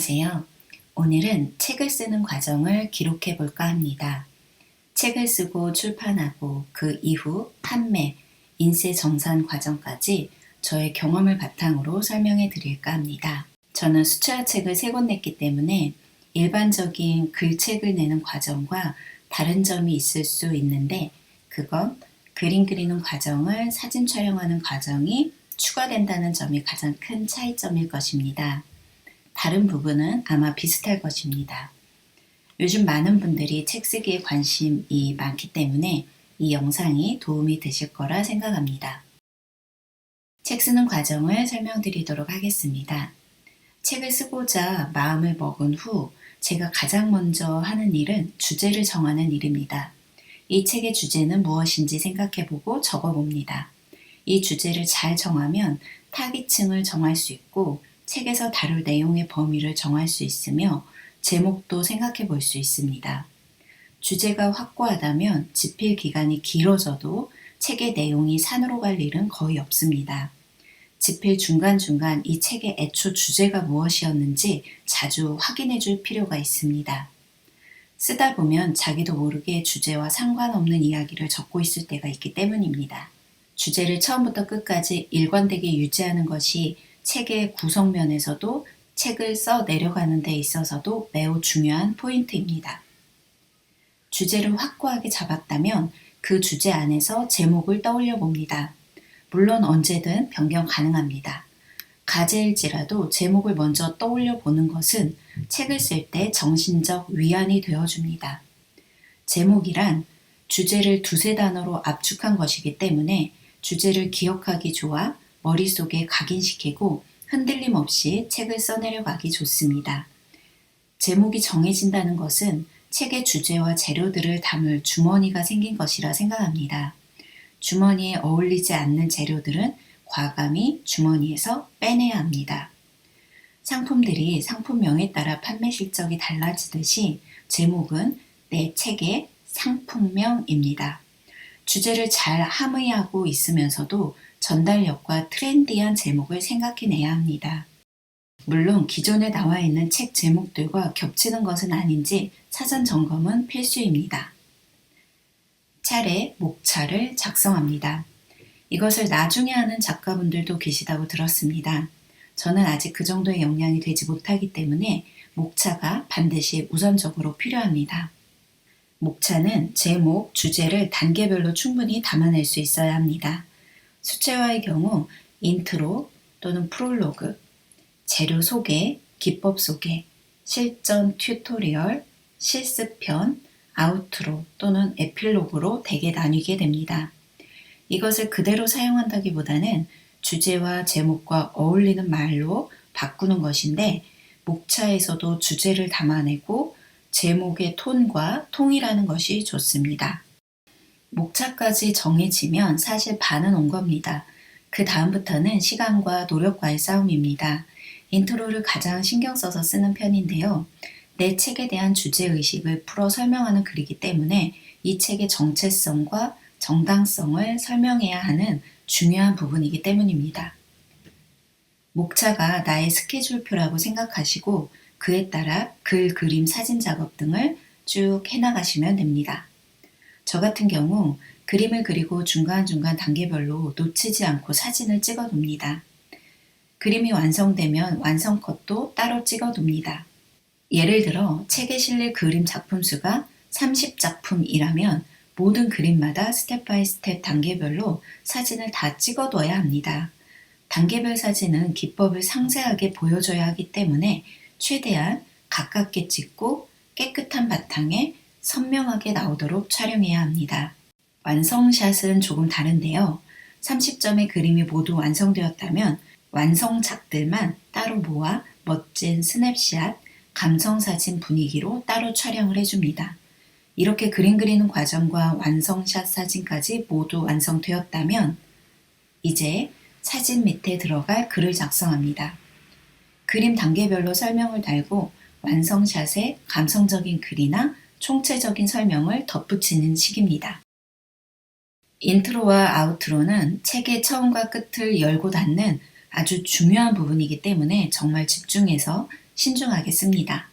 안녕하세요. 오늘은 책을 쓰는 과정을 기록해 볼까 합니다. 책을 쓰고 출판하고 그 이후 판매, 인쇄 정산 과정까지 저의 경험을 바탕으로 설명해 드릴까 합니다. 저는 수채화 책을 3권 냈기 때문에 일반적인 글책을 내는 과정과 다른 점이 있을 수 있는데 그건 그림 그리는 과정을 사진 촬영하는 과정이 추가된다는 점이 가장 큰 차이점일 것입니다. 다른 부분은 아마 비슷할 것입니다. 요즘 많은 분들이 책 쓰기에 관심이 많기 때문에 이 영상이 도움이 되실 거라 생각합니다. 책 쓰는 과정을 설명드리도록 하겠습니다. 책을 쓰고자 마음을 먹은 후 제가 가장 먼저 하는 일은 주제를 정하는 일입니다. 이 책의 주제는 무엇인지 생각해보고 적어봅니다. 이 주제를 잘 정하면 타깃층을 정할 수 있고 책에서 다룰 내용의 범위를 정할 수 있으며 제목도 생각해 볼 수 있습니다. 주제가 확고하다면 집필 기간이 길어져도 책의 내용이 산으로 갈 일은 거의 없습니다. 집필 중간중간 이 책의 애초 주제가 무엇이었는지 자주 확인해 줄 필요가 있습니다. 쓰다 보면 자기도 모르게 주제와 상관없는 이야기를 적고 있을 때가 있기 때문입니다. 주제를 처음부터 끝까지 일관되게 유지하는 것이 책의 구성면에서도 책을 써 내려가는 데 있어서도 매우 중요한 포인트입니다. 주제를 확고하게 잡았다면 그 주제 안에서 제목을 떠올려 봅니다. 물론 언제든 변경 가능합니다. 가제일지라도 제목을 먼저 떠올려 보는 것은 책을 쓸 때 정신적 위안이 되어줍니다. 제목이란 주제를 두세 단어로 압축한 것이기 때문에 주제를 기억하기 좋아 머릿속에 각인시키고 흔들림 없이 책을 써내려가기 좋습니다. 제목이 정해진다는 것은 책의 주제와 재료들을 담을 주머니가 생긴 것이라 생각합니다. 주머니에 어울리지 않는 재료들은 과감히 주머니에서 빼내야 합니다. 상품들이 상품명에 따라 판매 실적이 달라지듯이 제목은 내 책의 상품명입니다. 주제를 잘 함의하고 있으면서도 전달력과 트렌디한 제목을 생각해내야 합니다. 물론 기존에 나와 있는 책 제목들과 겹치는 것은 아닌지 사전 점검은 필수입니다. 차례 목차를 작성합니다. 이것을 나중에 하는 작가분들도 계시다고 들었습니다. 저는 아직 그 정도의 역량이 되지 못하기 때문에 목차가 반드시 우선적으로 필요합니다. 목차는 제목, 주제를 단계별로 충분히 담아낼 수 있어야 합니다. 수채화의 경우 인트로 또는 프롤로그, 재료 소개, 기법 소개, 실전 튜토리얼, 실습편, 아우트로 또는 에필로그로 대개 나뉘게 됩니다. 이것을 그대로 사용한다기보다는 주제와 제목과 어울리는 말로 바꾸는 것인데 목차에서도 주제를 담아내고 제목의 톤과 통일하는 것이 좋습니다. 목차까지 정해지면 사실 반은 온 겁니다. 그 다음부터는 시간과 노력과의 싸움입니다. 인트로를 가장 신경 써서 쓰는 편인데요. 내 책에 대한 주제의식을 풀어 설명하는 글이기 때문에 이 책의 정체성과 정당성을 설명해야 하는 중요한 부분이기 때문입니다. 목차가 나의 스케줄표라고 생각하시고 그에 따라 글, 그림, 사진 작업 등을 쭉 해나가시면 됩니다. 저 같은 경우 그림을 그리고 중간중간 단계별로 놓치지 않고 사진을 찍어둡니다. 그림이 완성되면 완성컷도 따로 찍어둡니다. 예를 들어 책에 실릴 그림 작품 수가 30작품이라면 모든 그림마다 스텝 바이 스텝 단계별로 사진을 다 찍어둬야 합니다. 단계별 사진은 기법을 상세하게 보여줘야 하기 때문에 최대한 가깝게 찍고 깨끗한 바탕에 선명하게 나오도록 촬영해야 합니다. 완성샷은 조금 다른데요. 30점의 그림이 모두 완성되었다면 완성작들만 따로 모아 멋진 스냅샷, 감성사진 분위기로 따로 촬영을 해줍니다. 이렇게 그림 그리는 과정과 완성샷 사진까지 모두 완성되었다면 이제 사진 밑에 들어갈 글을 작성합니다. 그림 단계별로 설명을 달고 완성샷에 감성적인 글이나 총체적인 설명을 덧붙이는 식입니다. 인트로와 아우트로는 책의 처음과 끝을 열고 닫는 아주 중요한 부분이기 때문에 정말 집중해서 신중하게 씁니다.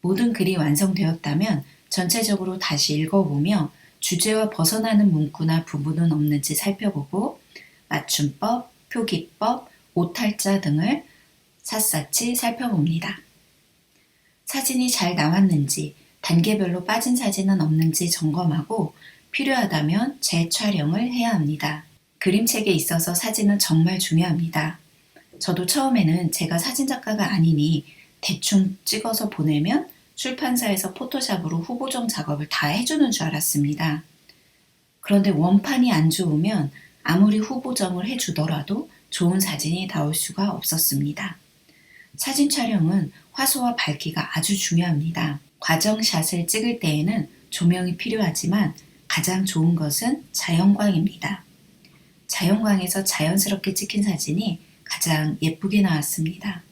모든 글이 완성되었다면 전체적으로 다시 읽어보며 주제와 벗어나는 문구나 부분은 없는지 살펴보고 맞춤법, 표기법, 오탈자 등을 샅샅이 살펴봅니다. 사진이 잘 나왔는지, 단계별로 빠진 사진은 없는지 점검하고 필요하다면 재촬영을 해야 합니다. 그림책에 있어서 사진은 정말 중요합니다. 저도 처음에는 제가 사진작가가 아니니 대충 찍어서 보내면 출판사에서 포토샵으로 후보정 작업을 다 해주는 줄 알았습니다. 그런데 원판이 안 좋으면 아무리 후보정을 해주더라도 좋은 사진이 나올 수가 없었습니다. 사진 촬영은 화소와 밝기가 아주 중요합니다. 과정샷을 찍을 때에는 조명이 필요하지만 가장 좋은 것은 자연광입니다. 자연광에서 자연스럽게 찍힌 사진이 가장 예쁘게 나왔습니다.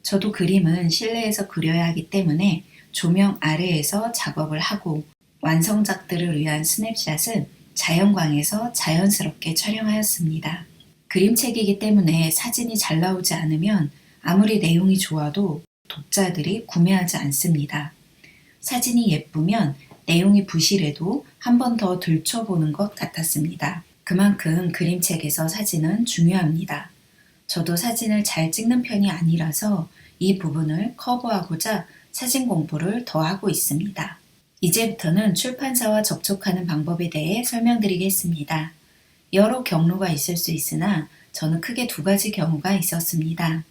저도 그림은 실내에서 그려야 하기 때문에 조명 아래에서 작업을 하고 완성작들을 위한 스냅샷은 자연광에서 자연스럽게 촬영하였습니다. 그림책이기 때문에 사진이 잘 나오지 않으면 아무리 내용이 좋아도 독자들이 구매하지 않습니다. 사진이 예쁘면 내용이 부실해도 한 번 더 들춰보는 것 같았습니다. 그만큼 그림책에서 사진은 중요합니다. 저도 사진을 잘 찍는 편이 아니라서 이 부분을 커버하고자 사진 공부를 더 하고 있습니다. 이제부터는 출판사와 접촉하는 방법에 대해 설명드리겠습니다. 여러 경로가 있을 수 있으나 저는 크게 두 가지 경우가 있었습니다.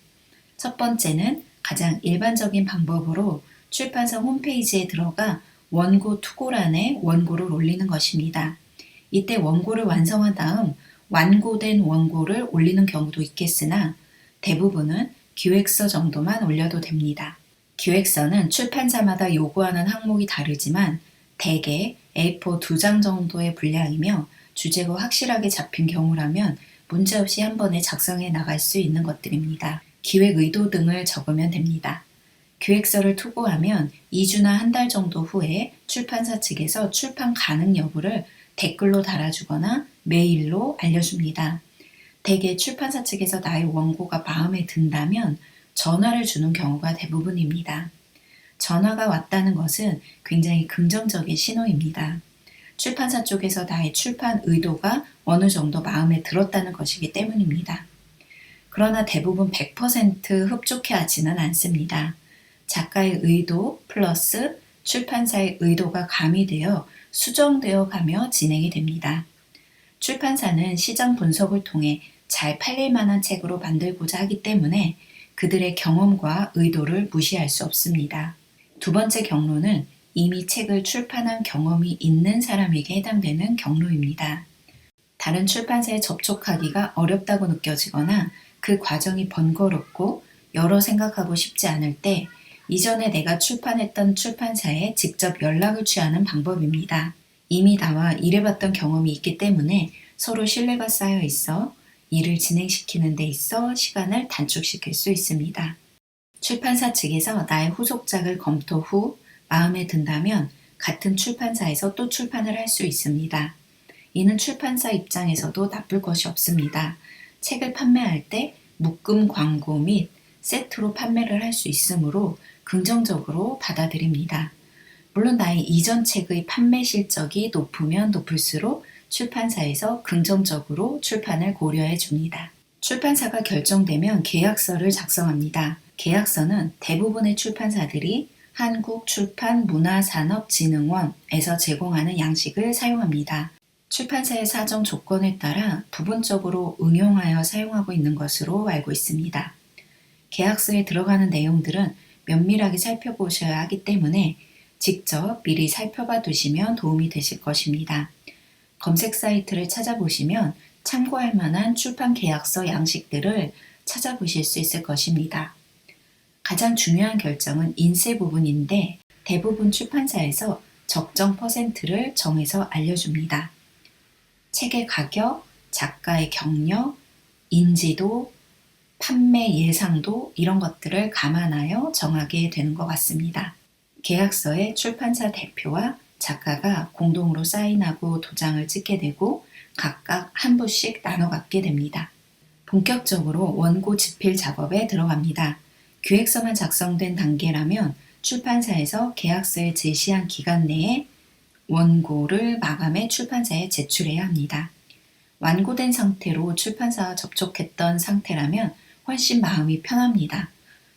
첫 번째는 가장 일반적인 방법으로 출판사 홈페이지에 들어가 원고 투고란에 원고를 올리는 것입니다. 이때 원고를 완성한 다음 완고된 원고를 올리는 경우도 있겠으나 대부분은 기획서 정도만 올려도 됩니다. 기획서는 출판사마다 요구하는 항목이 다르지만 대개 A4 2장 정도의 분량이며 주제가 확실하게 잡힌 경우라면 문제없이 한 번에 작성해 나갈 수 있는 것들입니다. 기획 의도 등을 적으면 됩니다. 기획서를 투고하면 2주나 한 달 정도 후에 출판사 측에서 출판 가능 여부를 댓글로 달아주거나 메일로 알려줍니다. 대개 출판사 측에서 나의 원고가 마음에 든다면 전화를 주는 경우가 대부분입니다. 전화가 왔다는 것은 굉장히 긍정적인 신호입니다. 출판사 쪽에서 나의 출판 의도가 어느 정도 마음에 들었다는 것이기 때문입니다. 그러나 대부분 100% 흡족해하지는 않습니다. 작가의 의도 플러스 출판사의 의도가 가미되어 수정되어 가며 진행이 됩니다. 출판사는 시장 분석을 통해 잘 팔릴 만한 책으로 만들고자 하기 때문에 그들의 경험과 의도를 무시할 수 없습니다. 두 번째 경로는 이미 책을 출판한 경험이 있는 사람에게 해당되는 경로입니다. 다른 출판사에 접촉하기가 어렵다고 느껴지거나 그 과정이 번거롭고 여러 생각하고 싶지 않을 때 이전에 내가 출판했던 출판사에 직접 연락을 취하는 방법입니다. 이미 나와 일해봤던 경험이 있기 때문에 서로 신뢰가 쌓여 있어 일을 진행시키는 데 있어 시간을 단축시킬 수 있습니다. 출판사 측에서 나의 후속작을 검토 후 마음에 든다면 같은 출판사에서 또 출판을 할 수 있습니다. 이는 출판사 입장에서도 나쁠 것이 없습니다. 책을 판매할 때 묶음 광고 및 세트로 판매를 할 수 있으므로 긍정적으로 받아들입니다. 물론 나의 이전 책의 판매 실적이 높으면 높을수록 출판사에서 긍정적으로 출판을 고려해 줍니다. 출판사가 결정되면 계약서를 작성합니다. 계약서는 대부분의 출판사들이 한국출판문화산업진흥원에서 제공하는 양식을 사용합니다. 출판사의 사정 조건에 따라 부분적으로 응용하여 사용하고 있는 것으로 알고 있습니다. 계약서에 들어가는 내용들은 면밀하게 살펴보셔야 하기 때문에 직접 미리 살펴봐 두시면 도움이 되실 것입니다. 검색 사이트를 찾아보시면 참고할 만한 출판 계약서 양식들을 찾아보실 수 있을 것입니다. 가장 중요한 결정은 인쇄 부분인데 대부분 출판사에서 적정 퍼센트를 정해서 알려줍니다. 책의 가격, 작가의 경력, 인지도, 판매 예상도 이런 것들을 감안하여 정하게 되는 것 같습니다. 계약서에 출판사 대표와 작가가 공동으로 사인하고 도장을 찍게 되고 각각 한 부씩 나눠 갖게 됩니다. 본격적으로 원고 집필 작업에 들어갑니다. 기획서만 작성된 단계라면 출판사에서 계약서에 제시한 기간 내에 원고를 마감해 출판사에 제출해야 합니다. 완고된 상태로 출판사와 접촉했던 상태라면 훨씬 마음이 편합니다.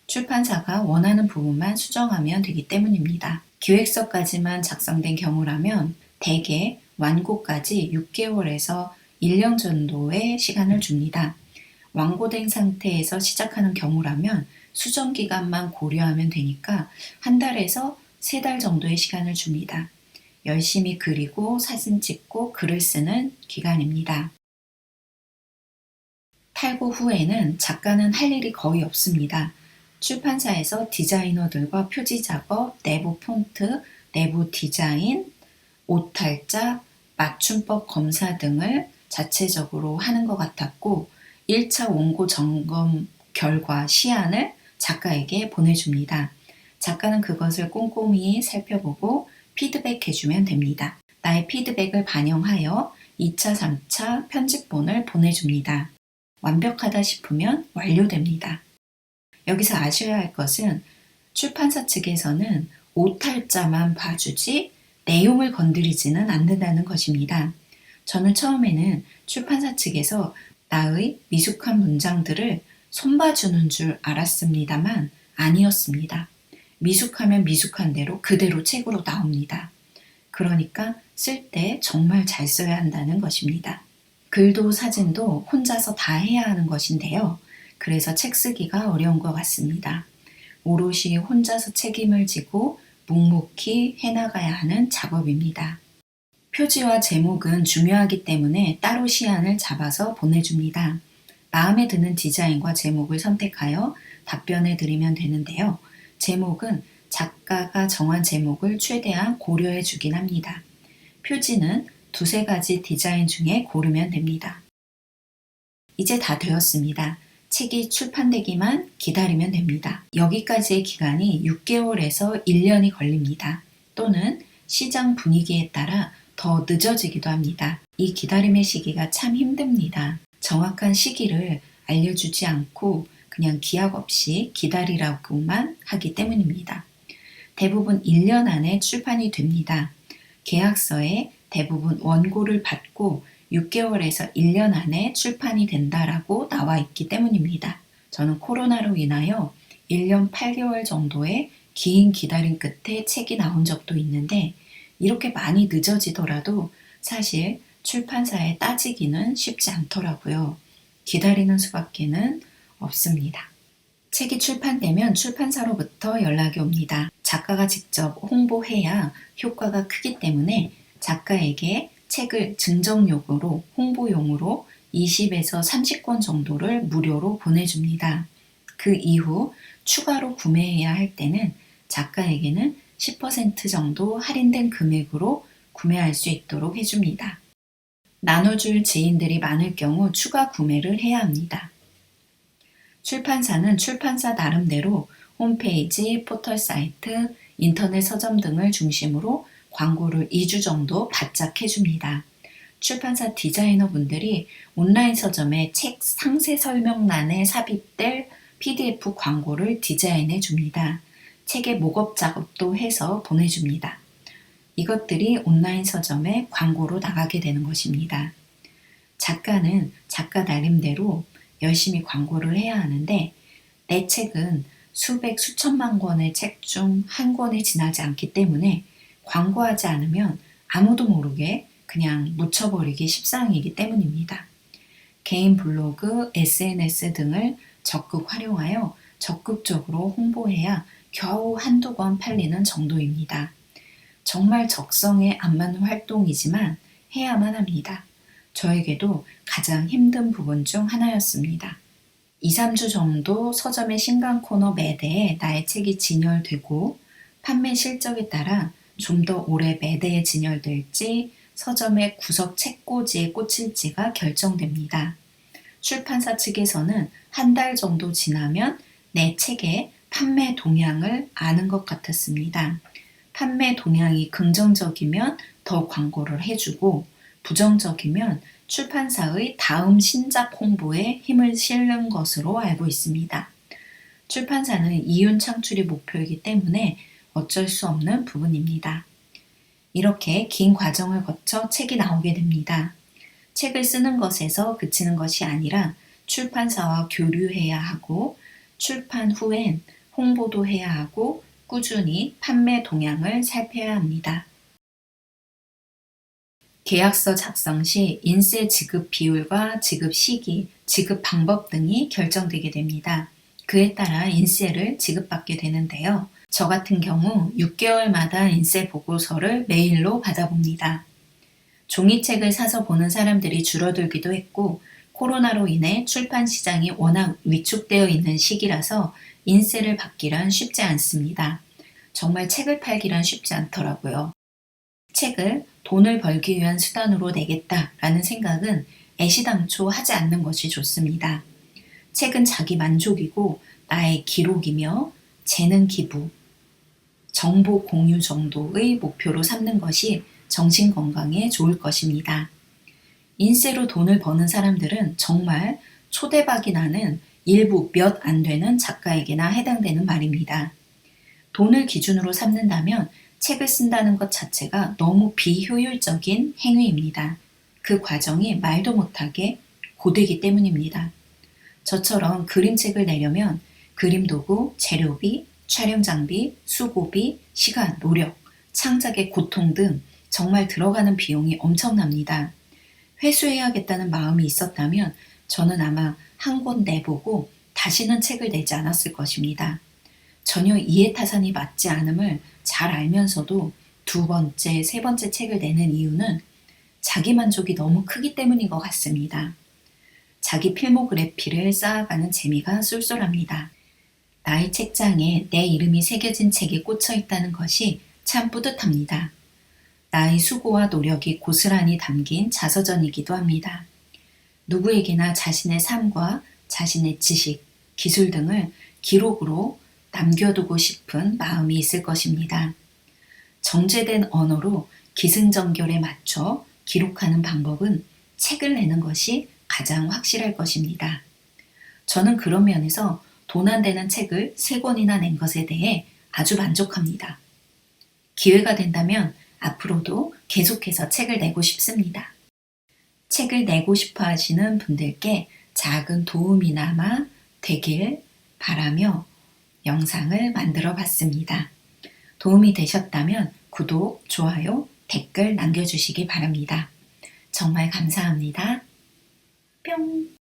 출판사가 원하는 부분만 수정하면 되기 때문입니다. 기획서까지만 작성된 경우라면 대개 완고까지 6개월에서 1년 정도의 시간을 줍니다. 완고된 상태에서 시작하는 경우라면 수정 기간만 고려하면 되니까 한 달에서 3달 정도의 시간을 줍니다. 열심히 그리고 사진 찍고 글을 쓰는 기간입니다. 탈고 후에는 작가는 할 일이 거의 없습니다. 출판사에서 디자이너들과 표지 작업, 내부 폰트, 내부 디자인, 오탈자, 맞춤법 검사 등을 자체적으로 하는 것 같았고 1차 원고 점검 결과 시안을 작가에게 보내줍니다. 작가는 그것을 꼼꼼히 살펴보고 피드백해주면 됩니다. 나의 피드백을 반영하여 2차, 3차 편집본을 보내줍니다. 완벽하다 싶으면 완료됩니다. 여기서 아셔야 할 것은 출판사 측에서는 오탈자만 봐주지 내용을 건드리지는 않는다는 것입니다. 저는 처음에는 출판사 측에서 나의 미숙한 문장들을 손봐주는 줄 알았습니다만 아니었습니다. 미숙하면 미숙한 대로 그대로 책으로 나옵니다. 그러니까 쓸 때 정말 잘 써야 한다는 것입니다. 글도 사진도 혼자서 다 해야 하는 것인데요. 그래서 책 쓰기가 어려운 것 같습니다. 오롯이 혼자서 책임을 지고 묵묵히 해나가야 하는 작업입니다. 표지와 제목은 중요하기 때문에 따로 시안을 잡아서 보내줍니다. 마음에 드는 디자인과 제목을 선택하여 답변해 드리면 되는데요. 제목은 작가가 정한 제목을 최대한 고려해 주긴 합니다. 표지는 2-3가지 디자인 중에 고르면 됩니다. 이제 다 되었습니다. 책이 출판되기만 기다리면 됩니다. 여기까지의 기간이 6개월에서 1년이 걸립니다. 또는 시장 분위기에 따라 더 늦어지기도 합니다. 이 기다림의 시기가 참 힘듭니다. 정확한 시기를 알려주지 않고 그냥 기약 없이 기다리라고만 하기 때문입니다. 대부분 1년 안에 출판이 됩니다. 계약서에 대부분 원고를 받고 6개월에서 1년 안에 출판이 된다라고 나와 있기 때문입니다. 저는 코로나로 인하여 1년 8개월 정도의 긴 기다림 끝에 책이 나온 적도 있는데 이렇게 많이 늦어지더라도 사실 출판사에 따지기는 쉽지 않더라고요. 기다리는 수밖에는 없습니다. 책이 출판되면 출판사로부터 연락이 옵니다. 작가가 직접 홍보해야 효과가 크기 때문에 작가에게 책을 증정용으로, 홍보용으로 20에서 30권 정도를 무료로 보내줍니다. 그 이후 추가로 구매해야 할 때는 작가에게는 10% 정도 할인된 금액으로 구매할 수 있도록 해줍니다. 나눠줄 지인들이 많을 경우 추가 구매를 해야 합니다. 출판사는 출판사 나름대로 홈페이지, 포털 사이트, 인터넷 서점 등을 중심으로 광고를 2주 정도 바짝 해줍니다. 출판사 디자이너분들이 온라인 서점에 책 상세 설명란에 삽입될 PDF 광고를 디자인해 줍니다. 책의 목업 작업도 해서 보내줍니다. 이것들이 온라인 서점에 광고로 나가게 되는 것입니다. 작가는 작가 나름대로 열심히 광고를 해야 하는데 내 책은 수백, 수천만 권의 책 중 한 권에 지나지 않기 때문에 광고하지 않으면 아무도 모르게 그냥 묻혀버리기 십상이기 때문입니다. 개인 블로그, SNS 등을 적극 활용하여 적극적으로 홍보해야 겨우 한두 권 팔리는 정도입니다. 정말 적성에 안 맞는 활동이지만 해야만 합니다. 저에게도 가장 힘든 부분 중 하나였습니다. 2-3주 정도 서점의 신간 코너 매대에 나의 책이 진열되고 판매 실적에 따라 좀 더 오래 매대에 진열될지 서점의 구석 책꽂이에 꽂힐지가 결정됩니다. 출판사 측에서는 한 달 정도 지나면 내 책의 판매 동향을 아는 것 같았습니다. 판매 동향이 긍정적이면 더 광고를 해주고 부정적이면 출판사의 다음 신작 홍보에 힘을 실는 것으로 알고 있습니다. 출판사는 이윤 창출이 목표이기 때문에 어쩔 수 없는 부분입니다. 이렇게 긴 과정을 거쳐 책이 나오게 됩니다. 책을 쓰는 것에서 그치는 것이 아니라 출판사와 교류해야 하고 출판 후엔 홍보도 해야 하고 꾸준히 판매 동향을 살펴야 합니다. 계약서 작성 시 인세 지급 비율과 지급 시기, 지급 방법 등이 결정되게 됩니다. 그에 따라 인세를 지급받게 되는데요. 저 같은 경우 6개월마다 인세 보고서를 메일로 받아봅니다. 종이책을 사서 보는 사람들이 줄어들기도 했고 코로나로 인해 출판 시장이 워낙 위축되어 있는 시기라서 인세를 받기란 쉽지 않습니다. 정말 책을 팔기란 쉽지 않더라고요. 책을 돈을 벌기 위한 수단으로 내겠다라는 생각은 애시당초 하지 않는 것이 좋습니다. 책은 자기 만족이고 나의 기록이며 재능 기부, 정보 공유 정도의 목표로 삼는 것이 정신 건강에 좋을 것입니다. 인세로 돈을 버는 사람들은 정말 초대박이 나는 일부 몇 안 되는 작가에게나 해당되는 말입니다. 돈을 기준으로 삼는다면 책을 쓴다는 것 자체가 너무 비효율적인 행위입니다. 그 과정이 말도 못하게 고되기 때문입니다. 저처럼 그림책을 내려면 그림 도구, 재료비, 촬영 장비, 수고비, 시간, 노력, 창작의 고통 등 정말 들어가는 비용이 엄청납니다. 회수해야겠다는 마음이 있었다면 저는 아마 한 권 내보고 다시는 책을 내지 않았을 것입니다. 전혀 이해타산이 맞지 않음을 잘 알면서도 두 번째, 세 번째 책을 내는 이유는 자기 만족이 너무 크기 때문인 것 같습니다. 자기 필모그래피를 쌓아가는 재미가 쏠쏠합니다. 나의 책장에 내 이름이 새겨진 책이 꽂혀 있다는 것이 참 뿌듯합니다. 나의 수고와 노력이 고스란히 담긴 자서전이기도 합니다. 누구에게나 자신의 삶과 자신의 지식, 기술 등을 기록으로 남겨두고 싶은 마음이 있을 것입니다. 정제된 언어로 기승전결에 맞춰 기록하는 방법은 책을 내는 것이 가장 확실할 것입니다. 저는 그런 면에서 돈 안 되는 책을 3권이나 낸 것에 대해 아주 만족합니다. 기회가 된다면 앞으로도 계속해서 책을 내고 싶습니다. 책을 내고 싶어 하시는 분들께 작은 도움이나마 되길 바라며 영상을 만들어 봤습니다. 도움이 되셨다면 구독, 좋아요, 댓글 남겨주시기 바랍니다. 정말 감사합니다. 뿅!